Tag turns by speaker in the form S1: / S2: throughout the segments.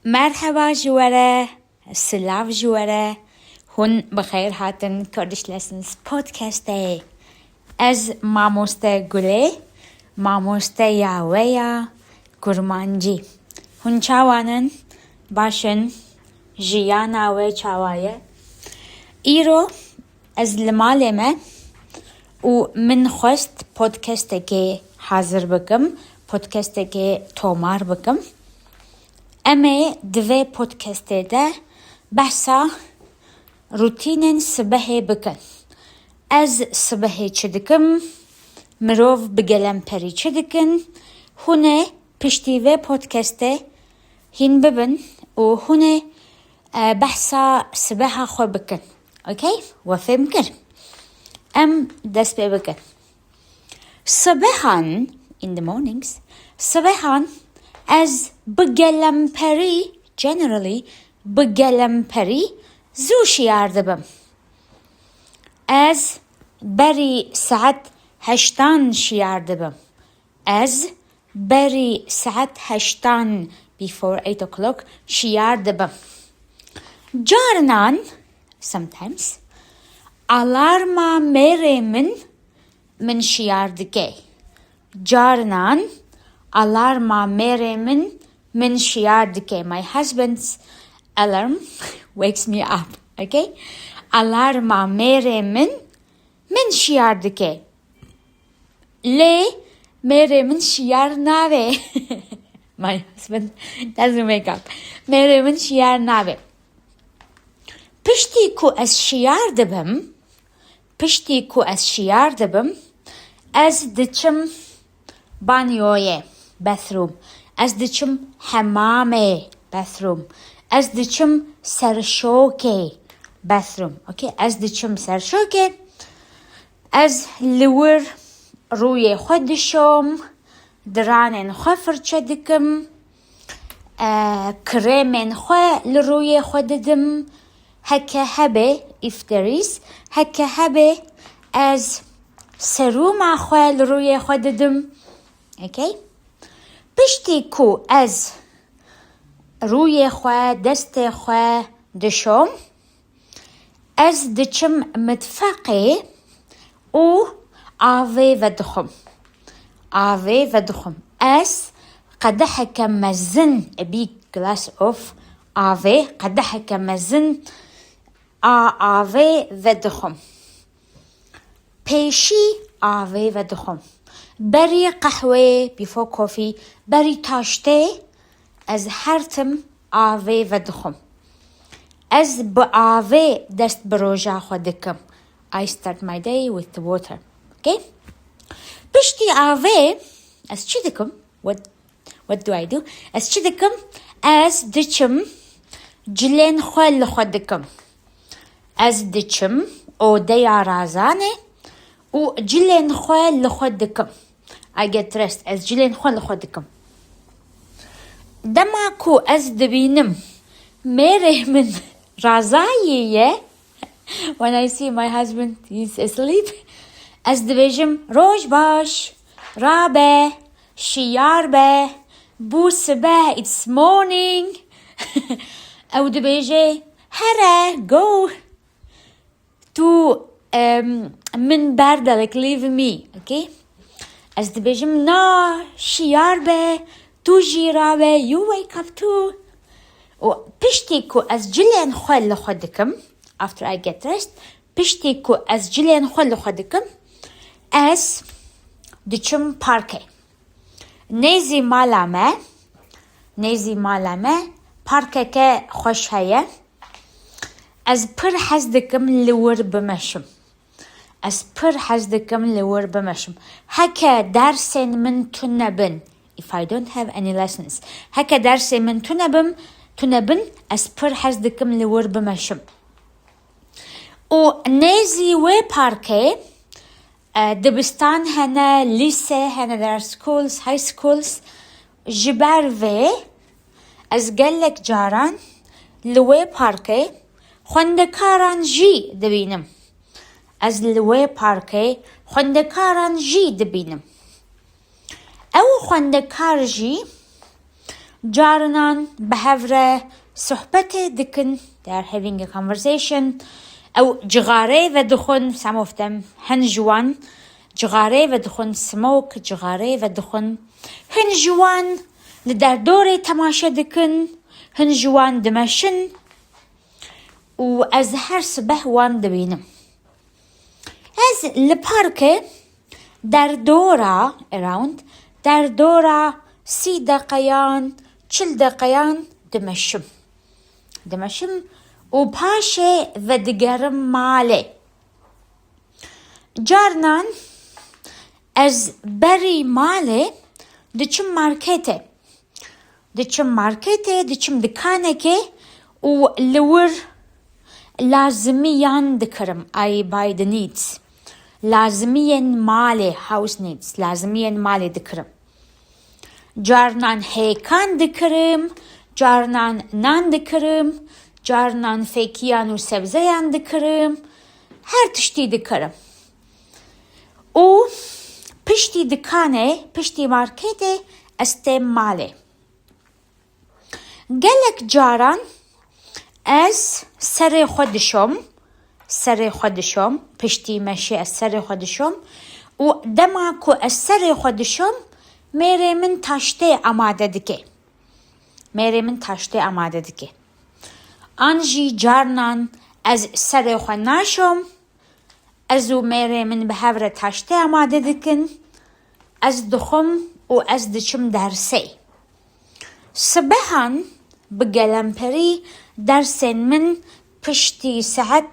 S1: مرحبا جواره سلاف جواره هون بخیر هاتن کردش لسنس پودکاسته از ماموسته گله ماموسته یاویا گرمانجی هون چاوانن باشن جیاناوی چاوایه ایرو از لمالمه و من خواست پودکاسته که حاضر بکم پودکاسته که تومار بکم اما دوی پودکاسته ده بحثا روتینن صبح بکن از صبح چه دکم مروف بگلم پری چه دکن هونه پشتیوه پودکاسته هین ببن و هونه بحثا صبح خو بکن اوکی وفهم کر دست بکن صبحان in the mornings صبحان از بگلم پری generally بگلم پری زوش یاردبم از بری ساعت 8 شیاردبم از بری ساعت 8 before 8 o'clock شیاردبم جارنان sometimes alarma mere من شیاردگه جارنان alarma mere من شیاردگه my husband's alarm wakes me up okay alarma mere من شیاردگه le mere من شیار ناوه my husband doesn't wake up mere من شیار ناوه پشتی کو از شیار دبم از دچم بانیویه bathroom از دچم حمامه bathroom از دچم سرشوکه bathroom okay از دچم سرشوکه از لور روی خودشم درانن خو فرچه دکم کرمن خو لروی خوددم هکه هبه if there is هکه هبه از سروم خو لروی خوددم اوکی پشتی کو از روی خو دست خو دشم از دچم متفقه او آوه و دخم از قدح کمزن a big glass of آوه قدح کمزن آوه و دخم پیشی آوه و دخم بری قهوه before coffee بری تاشته از هرتم آوه و دخم از با آوه دست بروژا خودکم I start my day with the water okay پشتی آوه از چی دکم what do I do از چی دکم از دچم جلین خوال خودکم از دچم او دیا رازانه و جلین خوال خودکم I get rest از جلین خوال خودکم دماکو از دبینم میره من رازاییه when I see my husband he's asleep از دبیجم روش باش رابه شیار به بوس به it's morning او دبیجه هره go to من برده like leave me okay از دبیجم نا شیار به تو جیرابه you wake up too و پشتی کو از جلین خوال خودکم after I get rest پشتی کو از جلین خوال خودکم از دچم پارکه نیزی مالامه پارکه که خوش هیه از پر حزدکم لور بمشم هکه درسن من تنبن if I don't have any lessons هکه درسن من تنبن از پر حزدکم لور بمشم و نیزی و پارکه دبستان هنه لیسه هنه در schools high schools جبر و از گلک جاران لوی پارکه خوندکاران جی دبینم از لوی پارکه خوندکاران جی دبینم او خوندکار جی جارنان بهفره صحبت دکن. They are having a conversation. او جغاره و دخون. Some of them هنجوان. جغاره و دخون smoke. جغاره و دخون. هنجوان لدر دوره تماشا دکن. هنجوان دمشن. و از هر صبح وان دبینم. از لپارک در دورا around در دورا 30 دقیقان 40 دقیقان دمشم و پاشه و دگرم ماله. جارنان از بری ماله دچم مارکته دچم دکانه که و لور لازمیان دکرم. I buy the needs. لازمیان ماله house needs. لازمیان ماله دکرم. جارنان هیکان دکرم. جارنان نان دکرم. جارنان فیکیان و سبزیان دکرم. هر تشتی دکرم. و پشتی دکانه پشتی مارکته استم ماله. گلک جاران از سر خودشم پشتی مشی از سر خودشم و دما کو از سر خودشم میره من تاشته آماده دکه. آنجی جارنان از سر خوناشم ازو میره من به هفره تاشته آماده دکن. از دخم و از دچم درسه. صبحان بگلمپری درسن من پشتی ساعت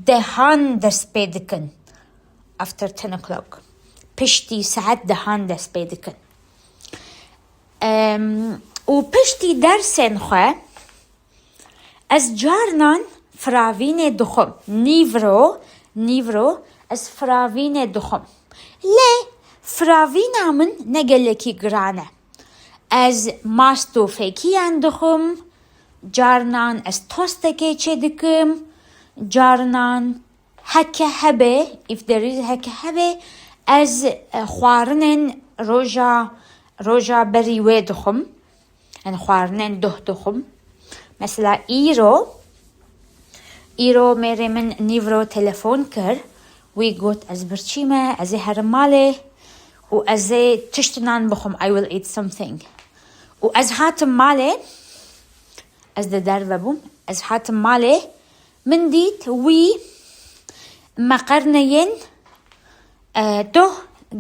S1: دهان دست پیدکن. After 10 o'clock. پشتی ساعت دهان دست پیدکن. و پشتی درسن خواه از جارنان فراوین دخم. نیورو از فراوین دخم. لی فراوین من نگلکی گرانه. از ماستو فیکیان دخم. جارنان از توستکی چه دکم. جارنان هکه هبه if there is هکه هبه از خوارنن روژا بریوه دخم. ان خوارنن دخم. مثلا ایرو میره من نیورو تلفون کر وی گوت از برچیمه از هرماله و از تشتنان بخم I will eat something. و از هاتم ماله از در ببوم از هاتم ماله من ديت وي مقرنين تو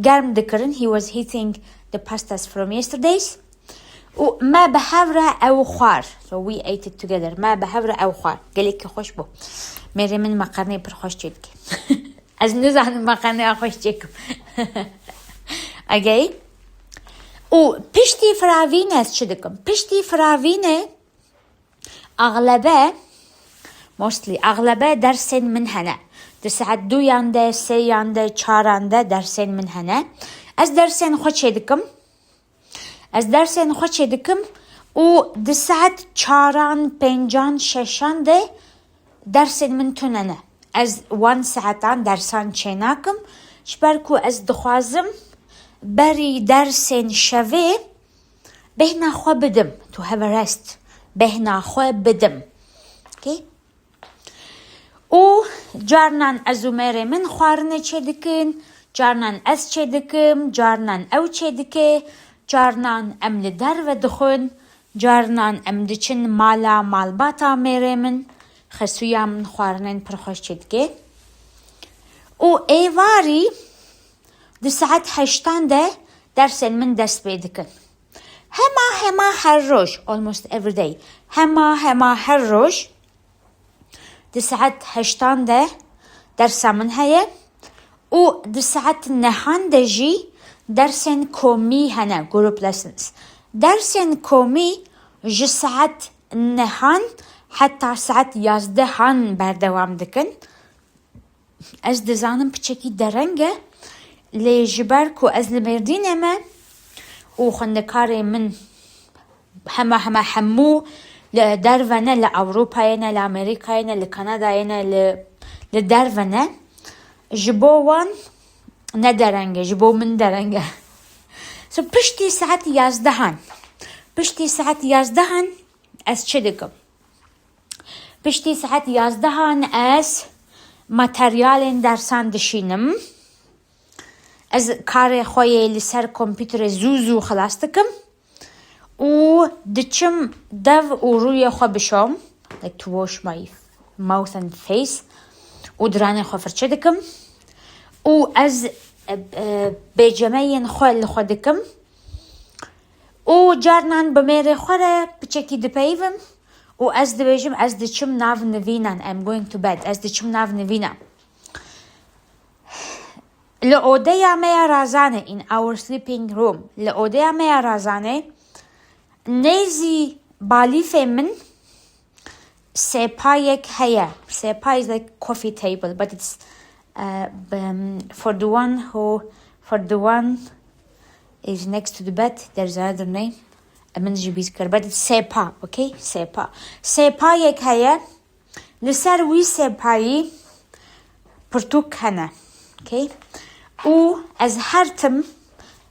S1: قرم ذكرن he was heating the pastas from yesterdays وما بهفرة أو خوار so we ate it together ما بهفرة أو خوار قالك خوش بو ميري من مقرني برخوش جيدك از نزعن مقرني خوش جيكم okay و پشتی فراوینه از چه دکم پشتی فراوینه mostly اغلبه درسن من هنه در ساعت 2 یانده 3 یانده 4 یانده درسن من هنه از درسن خود چه دکم و در ساعت 4 5 6 یانده درسن من توننه از 1 ساعتان درسان چه ناکم شبرکو از دخوازم بری درسن شوه بهنا خواه بدم to have a rest بهنا خواه بدم okay و جارنان ازو میره من خوارنه چه دکن جارنان از چه دکم جارنان او چه دکه جارنان ام لدر و دخون جارنان ام دچن مالا مالباتا میره من خسویا من خوارنن پرخوش چه دکه و ایواری در ساعت 8 ده درسن من دست بیدکن هما هر روز almost every day هما هر روز در ساعت 8 ده درس من هیه و در ساعت 9 ده جی درسن کومی هنه group lessons درسن کومی جی ساعت 9 حتی ساعت 11 بردوام دکن از دزانم پچکی درنگه لی جبرکو از لمردین ما و خندکار من هما حمو لدرونه لأوروبا لأمريكا لكندا لدرونه جبوان ندرنگه جبو من درنگه so پشتی ساعت 11 پشتی ساعت 11 از چه دکم؟ پشتی ساعت 11 از ماتریال درسان دشینم. از کار خوی لسر کامپیوتر زو خلاص دکم. و دچم دو و روی خو بشم. Like to wash my mouth and face. و درانه خو فرچه دکم. و از بجمعین خو لخو دکم. و جارنان بمیر خوره بچکی دپیوم. و از دبیجم از دچم ناو نوینان. I'm going to bed. از دچم ناو نوینان. لعوده میا رازانه in our sleeping room. لعوده میا رازانه نیزی بالیف من سپایک هیا. سپای is like coffee table, but it's for the one is next to the bed. There's another name. من جبيز كر but it's سپا. Okay, سپا. سپایک هیا. لسر وی سپایی پرتوک هنه. Okay. و از هرتم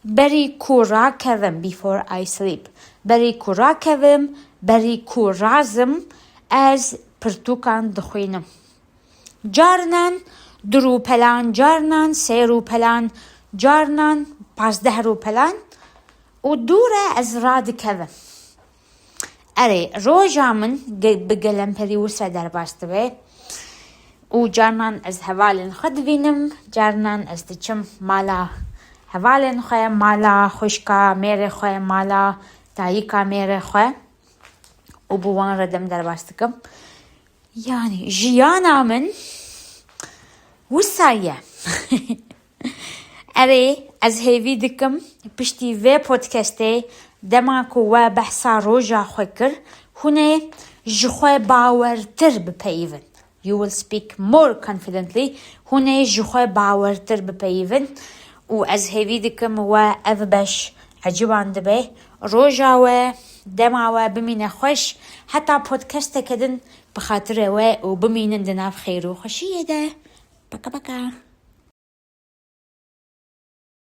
S1: بری کورا کوم before I sleep. بری کورا کوم بری کورازم از پرتوکان دخوینم. جارنان درو پلان جارنان سه رو پلان جارنان 15 رو پلان و دوره از راد کوم. اره روزامن بگلم پری وسا در باسته به و جارنان از حوالن خود وینم. جارنان از دچم مالا حوالن خواه مالا خوشکا میر خواه مالا تاییکا میر خواه و بوان ردم در باستکم. یعنی جیانا من وسایه. اره از هیوی دکم پشتی و پودکسته دماکو و بحثا روژا خواه کر هونه جخواه باورتر بپیون. You will speak more confidently. هونه جخواه باورتر بپیون و از هیوی دکم و اف بش عجبان دبه روژا و دما و بمینه خوش حتی پودکست کدن بخاطر و بمینن دناف خیر و خوشیه ده. بکا بکا.